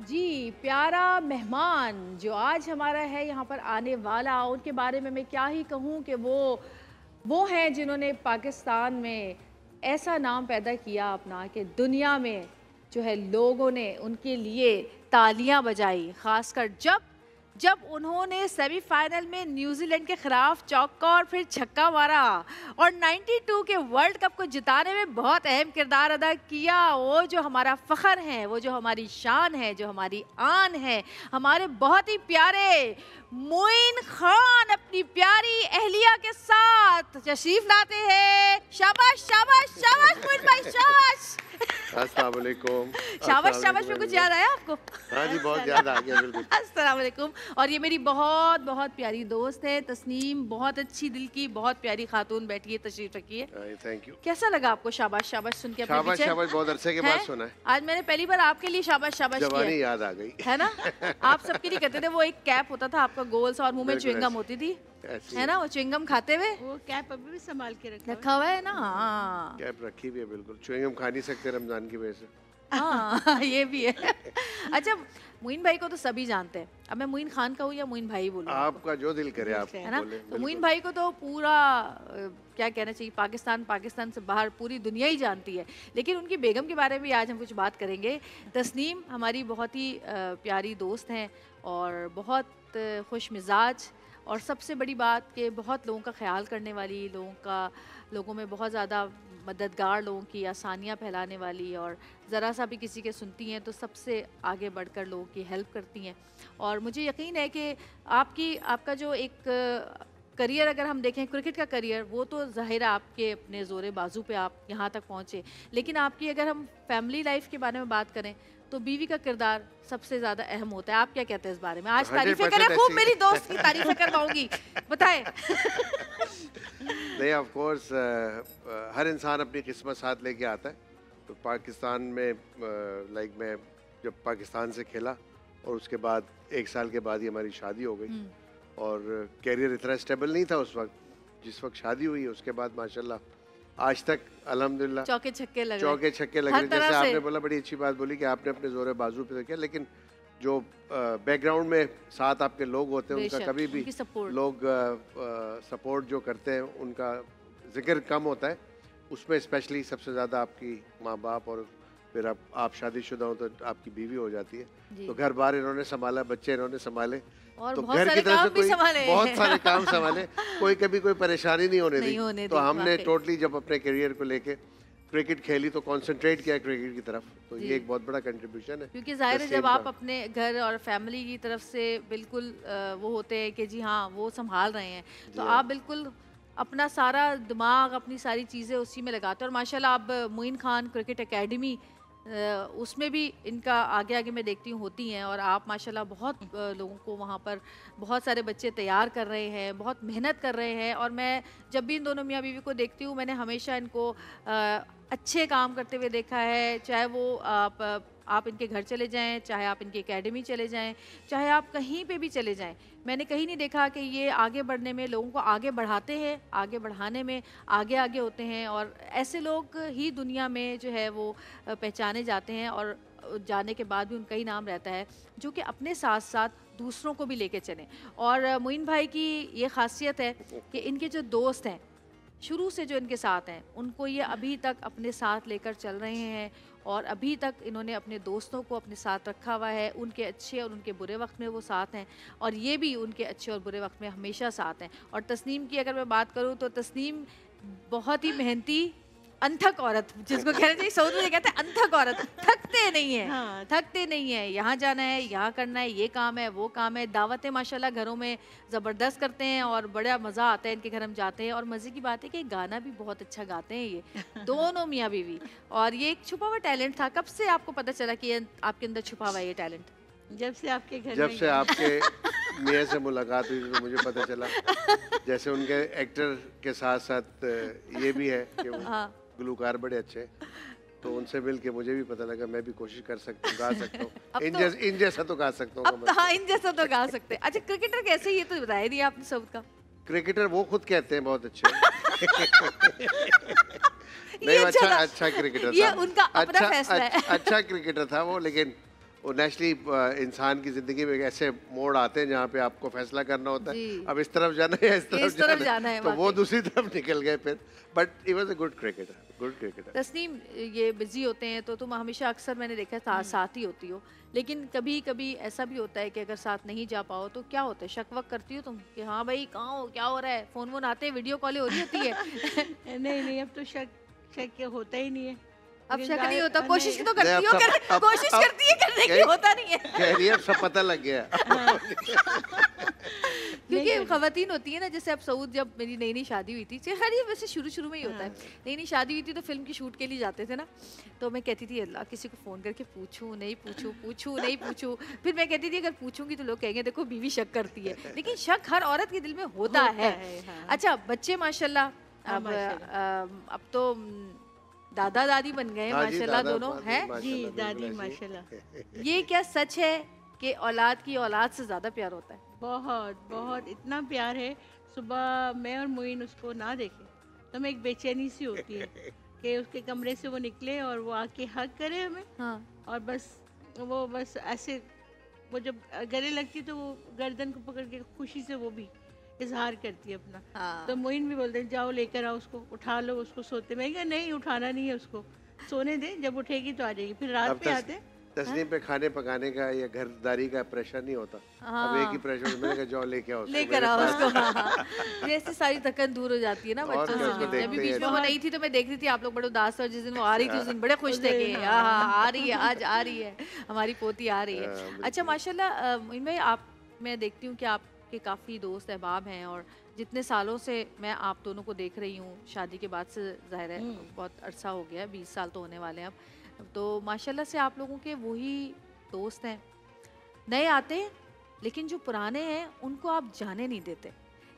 जी, प्यारा मेहमान जो आज हमारा है यहाँ पर आने वाला, उनके बारे में मैं क्या ही कहूँ कि वो हैं जिन्होंने पाकिस्तान में ऐसा नाम पैदा किया अपना कि दुनिया में जो है लोगों ने उनके लिए तालियां बजाई, खासकर जब जब उन्होंने सेमीफाइनल में न्यूजीलैंड के खिलाफ चौका और फिर छक्का मारा और 92 के वर्ल्ड कप को जिताने में बहुत अहम किरदार अदा किया। वो जो हमारा फ़ख्र है, वो जो हमारी शान है, जो हमारी आन है, हमारे बहुत ही प्यारे मोइन खान अपनी प्यारी अहलिया के साथ तशरीफ लाते हैं। शाबाश शाबाश शाबाश मोइन भाई, शाबाश। अस्सलाम वालेकुम। शाबाश शाबाश में कुछ याद आया आपको? हाँ जी, बहुत याद आ गया बिल्कुल। अस्सलाम वालेकुम। और ये मेरी बहुत बहुत प्यारी दोस्त है तस्नीम, बहुत अच्छी दिल की, बहुत प्यारी खातून बैठी है, तशरीफ रखी है। Thank you. कैसा लगा आपको शाबाश शाबाश सुन के? शाबाश शाबाश बहुत अरसे के बाद सुना है। आज मैंने पहली बार आपके लिए शाबाश शाबाश किया। जवानी याद आ गई है ना? आप सबके लिए कहते थे, वो एक कैप होता था आपका गोल सा और मुंह में च्युइंगम होती थी, है ना? वो च्युइंगम खाते हुए वो कैप अभी भी संभाल के रखा हुआ है ना? हाँ, कैप रखी भी है बिल्कुल। च्युइंगम खा नहीं सकते रमजान की वजह से। हाँ ये भी है। अच्छा, मोइन भाई को तो सभी जानते हैं, अब मैं मोइन खान कहूँ या मोइन भाई बोलूँ? आपका जो दिल करे आप है ना? बोले। तो मोइन भाई को तो पूरा क्या कहना चाहिए, पाकिस्तान से बाहर पूरी दुनिया ही जानती है। लेकिन उनकी बेगम के बारे में आज हम कुछ बात करेंगे। तस्नीम हमारी बहुत ही प्यारी दोस्त हैं और बहुत खुश मिजाज, और सबसे बड़ी बात कि बहुत लोगों का ख्याल करने वाली, लोगों में बहुत ज़्यादा मददगार, लोगों की आसानियाँ फैलाने वाली, और ज़रा सा भी किसी के सुनती हैं तो सबसे आगे बढ़कर लोगों की हेल्प करती हैं। और मुझे यकीन है कि आपका जो एक करियर अगर हम देखें, क्रिकेट का करियर, वो तो ज़ाहिर है आपके अपने ज़ोरे बाजू पे आप यहाँ तक पहुँचे, लेकिन आपकी अगर हम फैमिली लाइफ के बारे में बात करें तो बीवी का किरदार सबसे ज़्यादा अहम होता है। आप क्या कहते हैं इस बारे में? आज तारीफें करें खूब, मेरी दोस्त की तारीफें करवाऊंगी, बताएं। नहीं, ऑफ कोर्स हर इंसान अपनी किस्मत साथ लेके आता है। तो पाकिस्तान में लाइक मैं जब पाकिस्तान से खेला और उसके बाद 1 साल के बाद ही हमारी शादी हो गई, और कैरियर इतना स्टेबल नहीं था उस वक्त। जिस वक्त शादी हुई उसके बाद माशाल्लाह आज तक अल्हम्दुलिल्लाह चौके छक्के लग रहे। जैसे आपने बोला, बड़ी अच्छी बात बोली कि आपने अपने जोरे बाजू पे किया, लेकिन जो बैकग्राउंड में साथ आपके लोग होते हैं उनका कभी भी लोग सपोर्ट जो करते हैं उनका जिक्र कम होता है। उसमें स्पेशली सबसे ज़्यादा आपकी माँ बाप, और फिर आप शादीशुदा हो तो आपकी बीवी हो जाती है। तो घर बार इन्होंने संभाला, बच्चे इन्होंने संभाले, और तो बहुत घर सारे की तरफ से बहुत सारे काम संभाले। कोई कभी कोई परेशानी नहीं होने दी। तो हमने टोटली जब अपने करियर को लेके क्रिकेट खेली तो कंसंट्रेट किया क्रिकेट की तरफ। तो ये एक बहुत बड़ा कंट्रीब्यूशन है, क्योंकि जाहिर है जब आप अपने घर और फैमिली की तरफ से बिल्कुल वो होते हैं कि जी हाँ वो संभाल रहे हैं, तो आप बिल्कुल अपना सारा दिमाग, अपनी सारी चीज़ें उसी में लगाते हैं। और माशाल्लाह अब मोइन खान क्रिकेट एकेडमी, उसमें भी इनका आगे आगे मैं देखती हूँ होती हैं, और आप माशाल्लाह बहुत लोगों को वहाँ पर बहुत सारे बच्चे तैयार कर रहे हैं, बहुत मेहनत कर रहे हैं। और मैं जब भी इन दोनों मियाँ बीवी को देखती हूँ, मैंने हमेशा इनको अच्छे काम करते हुए देखा है। चाहे वो आप इनके घर चले जाएं, चाहे आप इनकी एकेडमी चले जाएं, चाहे आप कहीं पे भी चले जाएं, मैंने कहीं नहीं देखा कि ये आगे बढ़ने में, लोगों को आगे बढ़ाते हैं, आगे बढ़ाने में आगे आगे होते हैं। और ऐसे लोग ही दुनिया में जो है वो पहचाने जाते हैं, और जाने के बाद भी उनका ही नाम रहता है, जो कि अपने साथ साथ दूसरों को भी लेके चलें। और मोइन भाई की ये खासियत है कि इनके जो दोस्त हैं शुरू से जो इनके साथ हैं, उनको ये अभी तक अपने साथ लेकर चल रहे हैं, और अभी तक इन्होंने अपने दोस्तों को अपने साथ रखा हुआ है। उनके अच्छे और उनके बुरे वक्त में वो साथ हैं, और ये भी उनके अच्छे और बुरे वक्त में हमेशा साथ हैं। और तस्नीम की अगर मैं बात करूँ तो तस्नीम बहुत ही मेहनती, अनथक औरत, जिसको कहना चाहिए, सऊदी में कहते हैं अनथक औरत, थकते नहीं है। हाँ, थकते नहीं है। यहाँ जाना है, यहाँ करना है, ये काम है, वो काम है। दावतें माशाल्लाह घरों में ज़बरदस्त करते हैं, और बड़ा मज़ा आता है इनके घर हम जाते हैं। और मज़े की बात है कि गाना भी बहुत अच्छा गाते हैं ये दोनों मियाँ बीवी। और ये एक छुपा हुआ टैलेंट था। कब से आपको पता चला कि आपके अंदर छुपा हुआ ये टैलेंट? जब से आपके मियाँ से मुलाकात हुई तो मुझे पता चला। जैसे उनके एक्टर के साथ साथ ये भी है कि गुलकार बड़े अच्छे, तो उनसे मिल के मुझे भी पता लगा मैं भी कोशिश कर सकता हूँ, गा सकता हूँ। इन जैसा तो गा सकता हूँ। हाँ, इन जैसा तो गा सकते हैं। अच्छा, क्रिकेटर कैसे, ये तो बताया नहीं आपने सब का? क्रिकेटर वो खुद कहते हैं बहुत अच्छे नहीं, अच्छा क्रिकेटर था, ये उनका अपना फैसला है। अच्छा क्रिकेटर था वो, लेकिन वो नेचुरली इंसान की जिंदगी में ऐसे मोड़ आते हैं जहाँ पे आपको फैसला करना होता है, अब इस तरफ जाना है या इस तरफ जाना है, तो वो दूसरी तरफ निकल गए फिर। But he was a good cricketer, good cricketer. Tasneem, ये बिजी होते हैं तो तुम हमेशा अक्सर मैंने देखा है साथ ही होती हो, लेकिन कभी कभी ऐसा भी होता है कि अगर साथ नहीं जा पाओ तो क्या होता है, शक वक करती हो तुम कि हाँ भाई कहाँ हो, क्या हो रहा है, फोन वोन आते हैं, वीडियो कॉल हो रही होती है? नहीं, अब तो शक होता ही नहीं है। अब शक नहीं होता, कोशिश तो करती हो, कोशिश करती है करने की, होता नहीं है। कह रही है अब सब पता लग गया। क्योंकि खवातीन होती है ना, जैसे अब सऊद, जब मेरी नई नई शादी हुई थी, हर ये वैसे शुरू में ही होता है, नई नई शादी हुई थी तो फिल्म की शूट के लिए जाते थे ना, तो मैं कहती थी अल्लाह किसी को फ़ोन करके पूछूं नहीं पूछूं, फिर मैं कहती थी अगर पूछूंगी तो लोग कहेंगे देखो बीवी शक करती है, लेकिन शक हर औरत के दिल में होता है। अच्छा, बच्चे माशाल्लाह अब तो दादा दादी बन गए माशाल्लाह दोनों हैं जी, दादी माशाल्लाह। ये क्या सच है कि औलाद की औलाद से ज़्यादा प्यार होता है? बहुत इतना प्यार है, सुबह मैं और मोइन उसको ना देखें तो हमें एक बेचैनी सी होती है कि उसके कमरे से वो निकले और वो आके हग करे हमें। हाँ। और बस ऐसे वो जब गले लगती तो वो गर्दन को पकड़ के खुशी से वो भी इजहार करती है अपना। हाँ। तो मोइन भी बोलते हैं जाओ लेकर आओ उसको, उठा लो उसको, सोते। मैं कहा नहीं, उठाना नहीं है उसको, सोने दे, जब उठेगी तो आ जाएगी। फिर रात पे आते हैं। तस्नीम पे खाने पकाने का या घरदारी का प्रेशर नहीं होता। हाँ। अब एक ही प्रेशर, मैंने कहा जाओ लेके आओ उसको। हाँ। ऐसे सारी थकन दूर हो जाती है ना बच्चों से। अभी बीच में वो नहीं थी तो मैं देख रही थी आप लोग बड़े उदास थे, और जिस दिन वो आ रही थी उस दिन बड़े खुश थे कि आ रही है, आज आ रही है हमारी पोती, आ रही है। अच्छा माशाल्लाह, मैं देखती हूँ कि आपके काफ़ी दोस्त अहबाब हैं, और जितने सालों से मैं आप दोनों को देख रही हूँ, शादी के बाद से ज़ाहिर है बहुत अरसा हो गया, 20 साल तो होने वाले हैं अब, तो माशाल्लाह से आप लोगों के वही दोस्त हैं, नए आते हैं लेकिन जो पुराने हैं उनको आप जाने नहीं देते।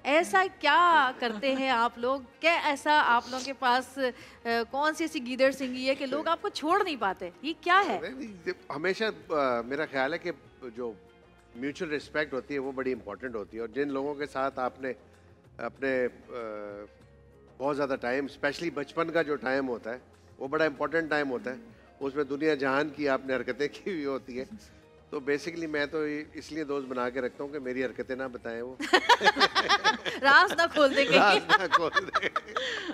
ऐसा क्या करते हैं आप लोग, क्या ऐसा आप लोगों के पास कौन सी ऐसी गीदड़ सिंगी है कि लोग आपको छोड़ नहीं पाते, ये क्या है? हमेशा मेरा ख्याल है कि जो म्यूचुअल रिस्पेक्ट होती है वो बड़ी इंपॉर्टेंट होती है, और जिन लोगों के साथ आपने अपने बहुत ज़्यादा टाइम, स्पेशली बचपन का जो टाइम होता है वो बड़ा इंपॉर्टेंट टाइम होता है, उसमें दुनिया जहान की आपने हरकतें की हुई होती है, तो बेसिकली मैं तो इसलिए दोस्त बना के रखता हूँ कि मेरी हरकतें ना बताएं वो। राज ना खोल दे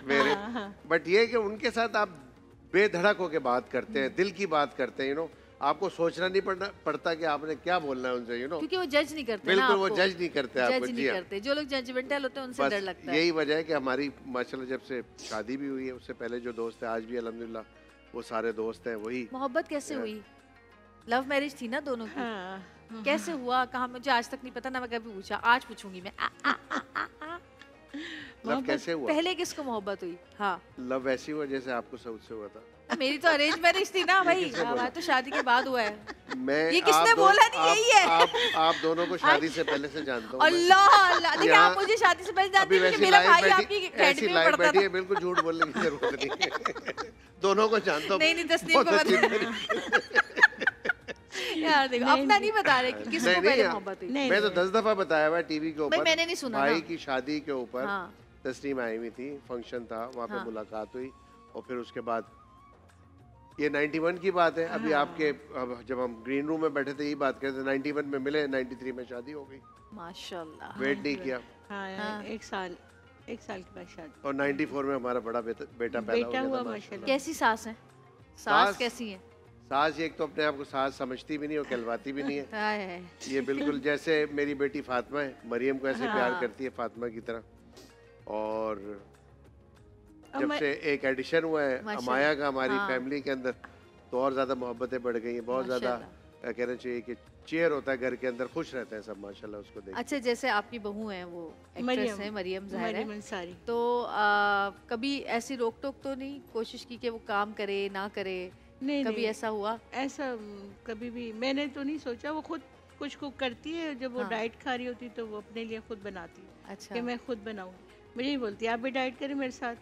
मेरे। बट ये कि उनके साथ आप बेधड़क होके बात करते हैं, दिल की बात करते हैं, आपको सोचना नहीं पड़ता कि आपने क्या बोलना है उनसे, क्योंकि वो जज नहीं करते। बिल्कुल, वो जज नहीं करते आपको। जज नहीं करते, जो लोग जजमेंटल होते हैं उनसे डर लगता है। यही वजह है कि हमारी माशाल्लाह जब से शादी भी हुई है, उससे पहले जो दोस्त है आज भी अल्हम्दुलिल्लाह वो सारे दोस्त हैं। वही मोहब्बत कैसे हुई? लव मैरिज थी ना दोनों की? हाँ। कैसे हुआ, कहाँ, मुझे आज तक नहीं पता ना, मैं कभी पूछा, आज पूछूंगी मैं। लव कैसे हुआ? पहले किसको मोहब्बत हुई? हाँ, लव वैसी हुआ जैसे आपको सऊद से हुआ था। मेरी तो अरेंज मैरिज थी ना भाई, हमारा तो शादी के बाद हुआ है। ये किसने बोला? नहीं, यही है। आप दोनों को शादी से पहले से जानता हूँ। अल्लाह, देखिए आप मुझे शादी से पहले जानते हैं, मेरा भाई आपकी ऐसी लाइफ बैठी है, बिल्कुल झूठ बोलने की जरूरत नहीं। दोनों को जानता हूँ। नहीं, तस्नीम को यार देखो, अपना नहीं बता रहे कि किसको पहले मोहब्बत हुई। मैं तो 10 दफा बताया हुआ टीवी के ऊपर, मैंने नहीं सुना। भाई की शादी के ऊपर तस्नीम आई हुई थी, फंक्शन था, वहाँ पे मुलाकात हुई, और फिर उसके बाद ये 91 की बात है। अभी आपके जब हम ग्रीन रूम में बैठे थे यही बात करते थे, 91 में मिले, 93 में शादी हो गई। माशाल्लाह, वेट नहीं किया। हाँ, एक साल के बाद शादी। और 94 में हमारा बड़ा बेटा पैदा हुआ माशाल्लाह। कैसी सास है? सास कैसी है? सास एक तो अपने आप को सास समझती भी नहीं और कहलवाती भी नहीं है। ये बिल्कुल जैसे मेरी बेटी फातिमा है, मरियम को ऐसे प्यार करती है फातिमा की तरह। और जब से एक एडिशन हुआ है अमाया का हमारी फैमिली के अंदर, तो और ज्यादा मोहब्बतें बढ़ गई हैं, बहुत ज्यादा कहना चाहिए कि चेयर होता है घर के अंदर, खुश रहते हैं सब माशाल्लाह उसको देख। अच्छा, जैसे आपकी बहू है वो एक्ट्रेस है मरियम ज़ाहिर है, तो कभी ऐसी रोक टोक तो नहीं कोशिश की कि वो काम करे ना करे? नहीं, कभी ऐसा हुआ? ऐसा कभी भी मैंने तो नहीं सोचा। वो खुद कुछ कुक करती है, जब वो डाइट खा रही होती तो वो अपने लिए खुद बनाती है। अच्छा, कि मैं खुद बनाऊंगी। मुझे ही बोलती है आप भी डाइट करें मेरे साथ।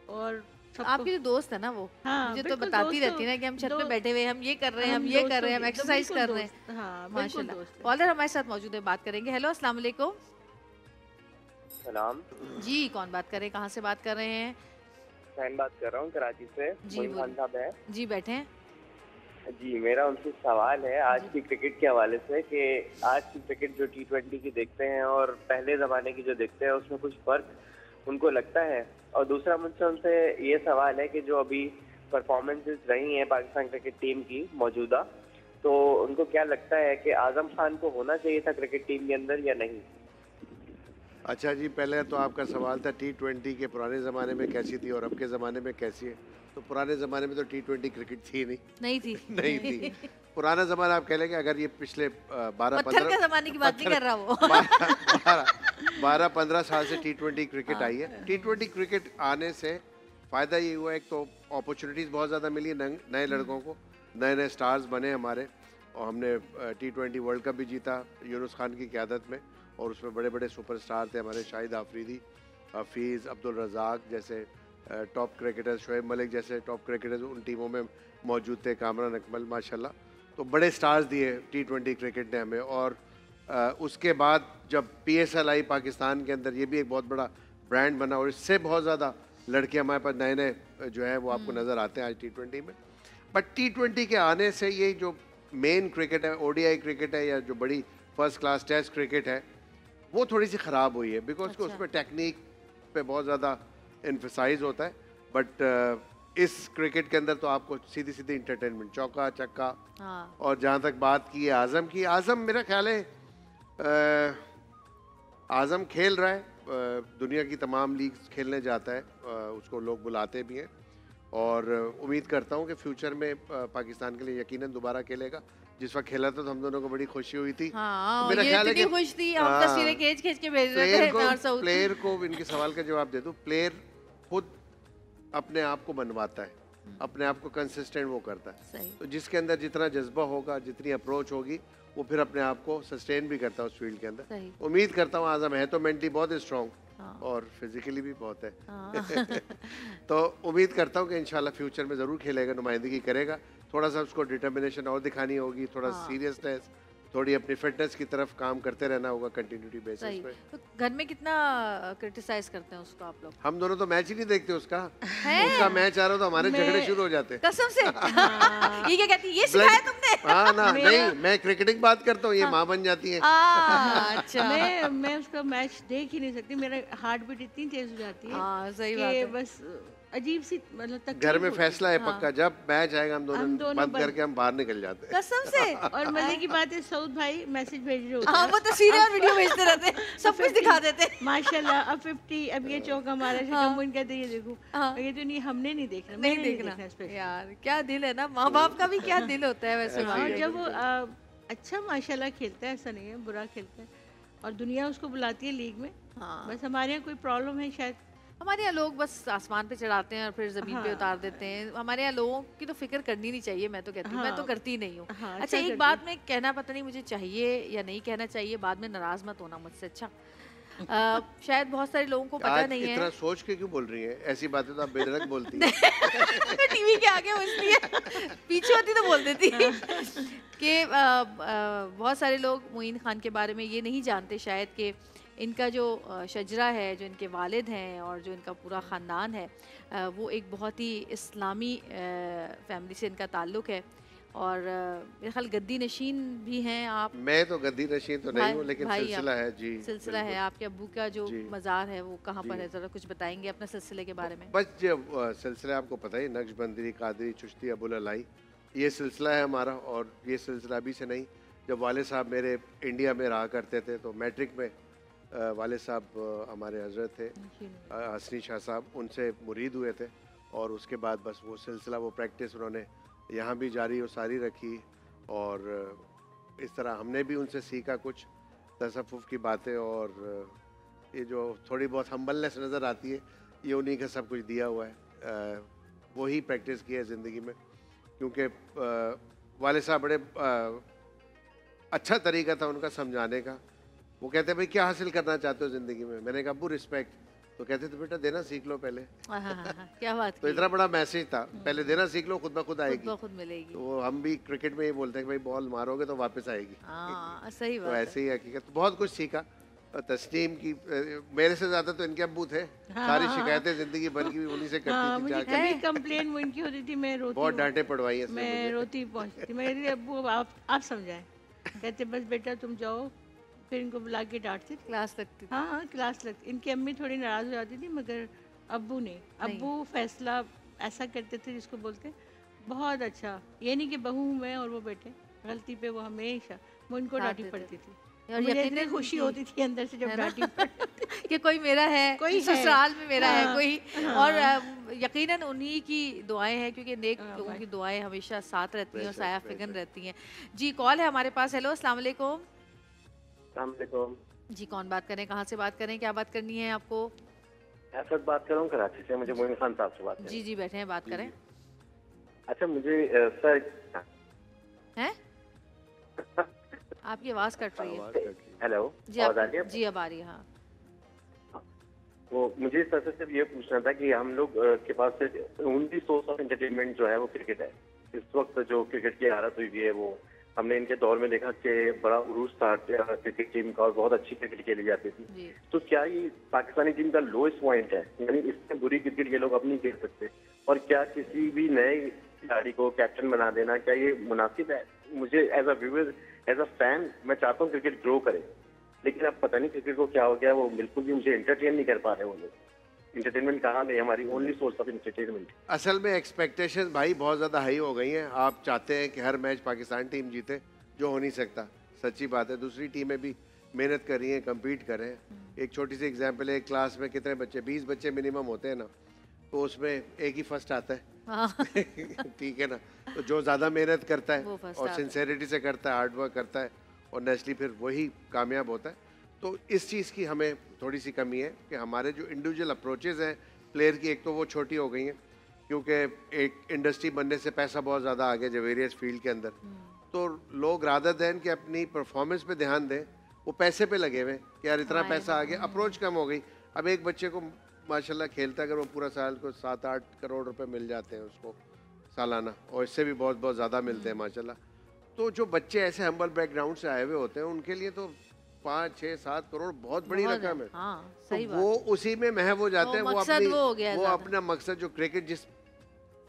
और आपकी जो दोस्त है ना वो, मुझे तो बताती रहती है ना कि हम छत पे बैठे हुए, हम ये कर रहे हैं, हम ये कर रहे हैं, हम एक्सरसाइज कर रहे हैं। माशाल्लाह। कॉलर हमारे साथ मौजूद है, बात करेंगे। हेलो, अस्सलाम वालेकुम। सलाम जी। कौन बात कर रहे हैं, कहाँ से बात कर रहे हैं? मैं बात कर रहा हूँ कराची से। जी खान साहब है जी, बैठे। जी, मेरा उनसे सवाल है आज की क्रिकेट के हवाले से कि आज की क्रिकेट जो T20 की देखते हैं और पहले ज़माने की जो देखते हैं उसमें कुछ फ़र्क उनको लगता है? और दूसरा मुझसे उनसे ये सवाल है कि जो अभी परफॉर्मेंसेस रही हैं पाकिस्तान क्रिकेट टीम की मौजूदा, तो उनको क्या लगता है कि आज़म खान को होना चाहिए था क्रिकेट टीम के अंदर या नहीं? अच्छा जी, पहले तो आपका सवाल था T20 के पुराने ज़माने में कैसी थी और अब के ज़माने में कैसी है। तो पुराने ज़माने में तो T20 क्रिकेट थी नहीं थी नहीं थी। पुराना ज़माना आप कह लेंगे, अगर ये पिछले 12-15 ज़माने की बात नहीं कर रहा वो 12-15 साल से T20 क्रिकेट आई है। T20 क्रिकेट आने से फ़ायदा ये हुआ, एक तो अपॉर्चुनिटीज़ बहुत ज़्यादा मिली है नए लड़कों को, नए स्टार्स बने हमारे, और हमने T20 वर्ल्ड कप भी जीता यूनुस खान की क़यादत में, और उसमें बड़े बड़े सुपरस्टार थे हमारे, शाहिद आफरीदी, हफीज़, अब्दुल रज़ाक जैसे टॉप क्रिकेटर्स, शोएब मलिक जैसे टॉप क्रिकेटर्स उन टीमों में मौजूद थे, कामरान अकमल माशाल्लाह। तो बड़े स्टार्स दिए T20 क्रिकेट ने हमें। और उसके बाद जब PSL आई पाकिस्तान के अंदर, ये भी एक बहुत बड़ा ब्रांड बना, और इससे बहुत ज़्यादा लड़के हमारे पास नए नए जो है वो आपको नज़र आते हैं आज T20 में। बट T20 के आने से ये जो मेन क्रिकेट है, ODI क्रिकेट है, या जो बड़ी फर्स्ट क्लास टेस्ट क्रिकेट है, वो थोड़ी सी ख़राब हुई है, बिकॉज कि उसमें टेक्निक पे बहुत ज़्यादा एम्फसाइज होता है। बट इस क्रिकेट के अंदर तो आपको सीधी सीधी इंटरटेनमेंट, चौका चक्का। और जहाँ तक बात की है आज़म की, आज़म मेरा ख्याल है आज़म खेल रहा है, दुनिया की तमाम लीग्स खेलने जाता है, उसको लोग बुलाते भी हैं, और उम्मीद करता हूँ कि फ्यूचर में पाकिस्तान के लिए यकीनन दोबारा खेलेगा। जिस वक्त खेला था तो हम दोनों को बड़ी खुशी हुई थी। तो मेरा ख्याल है कि खुश थी, हम तस्वीरें खींच के भेज रहे थे। प्लेयर को इनके सवाल का जवाब दे दूं, प्लेयर खुद अपने आप को बनवाता है, अपने आप को कंसिस्टेंट वो करता है। तो जिसके अंदर जितना जज्बा होगा, जितनी अप्रोच होगी, वो फिर अपने आप को सस्टेन भी करता है उस फील्ड के अंदर। उम्मीद करता हूँ आज़म है तो मेंटली बहुत स्ट्रॉन्ग, और फिजिकली भी बहुत है। तो उम्मीद करता हूँ कि इंशाल्लाह फ्यूचर में ज़रूर खेलेगा, नुमाइंदगी करेगा। थोड़ा सा उसको डिटर्मिनेशन और दिखानी होगी, थोड़ा सीरियसनेस, थोड़ी अपनी फिटनेस की तरफ काम करते रहना होगा कंटिन्यूटी बेसिस पे। तो घर में कितना क्रिटिसाइज करते हैं उसको आप लोग? हम दोनों तो मैच ही नहीं देखते उसका। उसका मैच आ रहा तो हमारे झगड़े शुरू हो जाते। कसम से? ये क्या कहती है, ये सिखाया तुमने? हाँ ना, नहीं मैं क्रिकेटिंग बात करता हूँ, ये माँ बन जाती है। अच्छा। मैं उसका मैच देख ही नहीं सकती, मेरा हार्ट बीट इतनी तेज हो जाती है। सही बात है। बस अजीब सी, मतलब घर में फैसला है पक्का, जब मैच आएगा हम दोनों बंद करके हम बाहर निकल जाते हैं। कसम से? और मजे की बात है, सऊद भाई मैसेज भेज रहे होते हैं। वो तस्वीरें और वीडियो भेजते रहते हैं, सब कुछ दिखा देते हैं। माशाल्लाह, अब 50, अब ये चौका मारा, शक्ल कहते ये देखो, ये तो नहीं, हमने नहीं देखना, नहीं देखना। यार क्या दिल है ना, माँ बाप का भी क्या दिल होता है वैसे। और जब वो अच्छा माशाल्लाह खेलता है, ऐसा नहीं है बुरा खेलता है, और दुनिया उसको बुलाती है लीग में। बस हमारे यहाँ कोई प्रॉब्लम है शायद, हमारे यहाँ लोग बस आसमान पे चढ़ाते हैं और फिर जमीन पे उतार देते हैं। हमारे यहाँ लोगों की तो फिक्र करनी नहीं चाहिए, मैं तो कहती हूँ, मैं तो करती नहीं हूँ। अच्छा, एक बात में कहना पता नहीं मुझे चाहिए या नहीं कहना चाहिए, बाद में नाराज मत होना मुझसे। अच्छा, शायद बहुत सारे लोगों को पता नहीं है। इतना सोच के क्यों बोल रही है ऐसी बातें? तो आप बेधड़क बोलती हैं। टीवी के आगे इसलिए, पीछे होती तो बोल देती कि बहुत सारे लोग मोइन खान के बारे में ये नहीं जानते शायद कि इनका जो शजरा है, जो इनके वालिद हैं और जो इनका पूरा ख़ानदान है, वो एक बहुत ही इस्लामी फैमिली से इनका ताल्लुक़ है। और मेरे ख्याल गद्दी नशीन भी हैं आप। मैं तो गद्दी नशीन तो नहीं हूँ, लेकिन सिलसिला है जी, सिलसिला है। आपके अब्बू का जो मज़ार है वो कहाँ पर है, ज़रा कुछ बताएंगे अपने सिलसिले के बारे में? बस जब सिलसिला आपको पता ही, नक्शबंदी, कादरी, चिश्ती, अबुल अलाई, ये सिलसिला है हमारा। और ये सिलसिला अभी से नहीं, जब वाले साहब मेरे इंडिया में रहा करते थे तो मैट्रिक में वाले साहब हमारे हजरत थे हसनी शाह साहब, उनसे मुरीद हुए थे, और उसके बाद बस वो सिलसिला, वो प्रैक्टिस उन्होंने यहाँ भी जारी और सारी रखी। और इस तरह हमने भी उनसे सीखा कुछ तसव्वुफ़ की बातें, और ये जो थोड़ी बहुत हम्बलनेस नज़र आती है, ये उन्हीं का सब कुछ दिया हुआ है। वही प्रैक्टिस की है ज़िंदगी में, क्योंकि वाले साहब बड़े अच्छा तरीका था उनका समझाने का। वो कहते भाई क्या हासिल करना चाहते हो ज़िंदगी में? मैंने कहा अब्बू रिस्पेक्ट। तो कहते तो बेटा देना सीख लो पहले। क्या बात। तो इतना बड़ा मैसेज था, पहले देना सीख लो, खुद ब खुद आएगी, खुद मिलेगी। तो हम भी क्रिकेट में ये बोलते हैं कि भाई बॉल मारोगे तो वापस आएगी। सही बात। तो ऐसे ही हकीकत, बहुत कुछ सीखा। तस्नीम की मेरे से ज्यादा तो इनके अब्बू थे। सारी शिकायतें जिंदगी भर की उन्हीं से करती थी। मुझे कभी कंप्लेन वो इनकी होती थी, मैं रोती, बहुत डांटे पड़वाई है, मैं रोती पहुंचती थी। मेरे अब्बू आप समझाएं, कहते बस बेटा तुम जाओ, फिर इनको बुला के डांटते, क्लास लगती थी। हाँ क्लास लगती। इनकी अम्मी थोड़ी नाराज हो जाती थी, मगर अब्बू ने अब्बू फैसला ऐसा करते थे जिसको बोलते बहुत अच्छा। ये नहीं कि बहू मैं और वो बेटे, गलती पे वो हमेशा वो इनको डांटी पड़ती थी और मुझे इतनी खुशी होती थी अंदर से जब डांटी कि कोई मेरा है, कोई ससुराल में मेरा है कोई। और यकीनन उन्हीं की दुआएं हैं, क्योंकि नेक लोगों की दुआएं हमेशा साथ रहती हैं और साया फिगन रहती हैं। जी कॉल है हमारे पास। हेलो अस्सलाम वालेकुम। जी कौन बात करें, कहाँ से बात करें, क्या बात करनी है आपको? असद बात कर रहा हूँ कराची से। मुझे मोइन खान साहब से बात जी जी बैठे हैं, बात करें। अच्छा मुझे सर हैं आपकी आवाज कट रही है। हेलो जी अब आ रही है। हाँ वो मुझे सर से सिर्फ ये पूछना था कि हम लोग के पास ओनली सोर्स ऑफ एंटरटेनमेंट जो है वो क्रिकेट है। इस वक्त जो क्रिकेट की हालत हुई है वो हमने इनके दौर में देखा कि बड़ा उरूज था क्रिकेट टीम का और बहुत अच्छी क्रिकेट खेली जाती थी। तो क्या ये पाकिस्तानी टीम का लोएस्ट पॉइंट है, यानी इससे बुरी क्रिकेट ये लोग अब नहीं खेल सकते? और क्या किसी भी नए खिलाड़ी को कैप्टन बना देना क्या ये मुनासिब है? मुझे as a viewer, as a fan, मैं चाहता हूँ क्रिकेट ग्रो करे, लेकिन अब पता नहीं क्रिकेट को क्या हो गया, वो बिल्कुल भी मुझे एंटरटेन नहीं कर पा रहे वो लोग। एंटरटेनमेंट कहाँ गई हमारी ओनली सोर्स ऑफ एंटरटेनमेंट? असल में एक्सपेक्टेशन भाई बहुत ज़्यादा हाई हो गई हैं। आप चाहते हैं कि हर मैच पाकिस्तान टीम जीते, जो हो नहीं सकता, सच्ची बात है। दूसरी टीमें भी मेहनत कर रही हैं, कम्पीट कर रहे हैं। एक छोटी सी एग्जांपल है, एक क्लास में कितने बच्चे, 20 बच्चे मिनिमम होते हैं ना, तो उसमें एक ही फर्स्ट आता है। ठीक है ना, तो जो ज़्यादा मेहनत करता है और सिंसेरिटी से करता है, हार्ड वर्क करता है, और नेचुरली फिर वही कामयाब होता है। तो इस चीज़ की हमें थोड़ी सी कमी है कि हमारे जो इंडिविजुअल अप्रोचेज़ हैं प्लेयर की, एक तो वो छोटी हो गई हैं, क्योंकि एक इंडस्ट्री बनने से पैसा बहुत ज़्यादा आ गया जो वेरियस फील्ड के अंदर। तो लोग रादर देन कि अपनी परफॉर्मेंस पे ध्यान दें, वो पैसे पे लगे हुए कि यार इतना पैसा आ गया, अप्रोच कम हो गई। अब एक बच्चे को माशाल्लाह खेलता अगर वो पूरा साल को 7-8 करोड़ रुपए मिल जाते हैं उसको सालाना, और इससे भी बहुत बहुत ज़्यादा मिलते हैं माशाल्लाह। तो जो बच्चे ऐसे हम्बल बैकग्राउंड से आए हुए होते हैं उनके लिए तो 5-6-7 करोड़ बहुत बड़ी रकम है। सही तो वो उसी में महव हो जाते हैं, वो अपना मकसद जो क्रिकेट जिस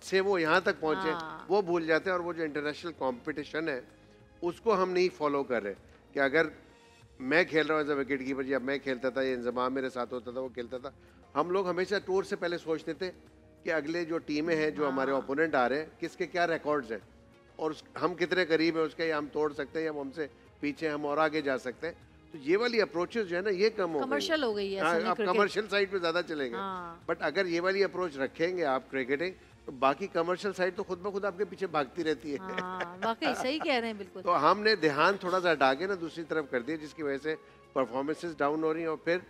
से वो यहाँ तक पहुँचे वो भूल जाते हैं, और वो जो इंटरनेशनल कंपटीशन है उसको हम नहीं फॉलो कर रहे। कि अगर मैं खेल रहा हूँ एज अ विकेट कीपर, या मैं खेलता था, ये इंजमाम मेरे साथ होता था, वो खेलता था, हम लोग हमेशा टूर से पहले सोचते थे कि अगले जो टीमें हैं, जो हमारे ओपोनेंट आ रहे हैं, किसके क्या रिकॉर्ड्स हैं और हम कितने करीब हैं उसके, या हम तोड़ सकते हैं या हमसे पीछे हम और आगे जा सकते हैं। तो ये वाली अप्रोचेस जो है ना, ये कम हो गई, कमर्शियल हो गई है। आप कमर्शियल साइड पे ज़्यादा चलेंगे। बट अगर ये वाली अप्रोच रखेंगे आप क्रिकेटिंग, तो बाकी कमर्शियल साइड तो खुद ब खुद आपके पीछे भागती रहती है। वाकई सही कह रहे हैं, बिल्कुल। तो हमने ध्यान थोड़ा सा हटा के ना दूसरी तरफ कर दिया, जिसकी वजह से परफॉर्मेंसेस डाउन हो रही हैं, और फिर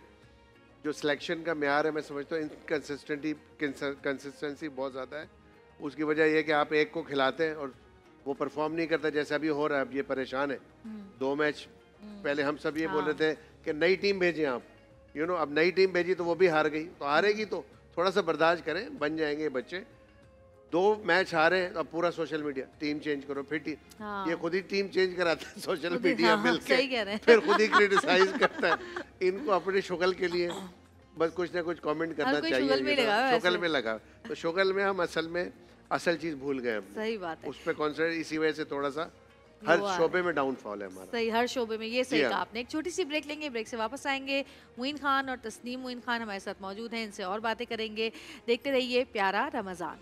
जो सिलेक्शन का म्यार है, मैं समझता हूँ कंसिस्टेंसी बहुत ज़्यादा है। उसकी वजह यह है कि आप एक को खिलाते हैं और वो परफॉर्म नहीं करता, जैसे अभी हो रहा है। अब ये परेशान है। 2 मैच पहले हम सब ये बोल रहे थे कि नई टीम भेजें आप, अब नई टीम भेजी तो वो भी हार गई, तो हारेगी तो थोड़ा सा बर्दाश्त करें, बन जाएंगे बच्चे। 2 मैच हारे अब पूरा सोशल मीडिया, टीम चेंज करो, फिर ये खुद ही टीम चेंज कराता है सोशल मीडिया मिलकर, फिर खुद ही क्रिटिसाइज करता है। इनको अपने शुगल के लिए बस कुछ ना कुछ कमेंट करना चाहिए, शुगल में लगा। तो शुगल में हम असल चीज भूल गए, सही बात है, उस पर कॉन्सेंट्रेट, इसी वजह से थोड़ा सा हर शोबे में डाउनफॉल है हमारा। सही, हर शोबे में, ये सही कहा आपने। एक छोटी सी ब्रेक लेंगे, ब्रेक से वापस आएंगे। मोइन खान और तस्नीम मोइन खान हमारे साथ मौजूद हैं, इनसे और बातें करेंगे। देखते रहिए प्यारा रमजान।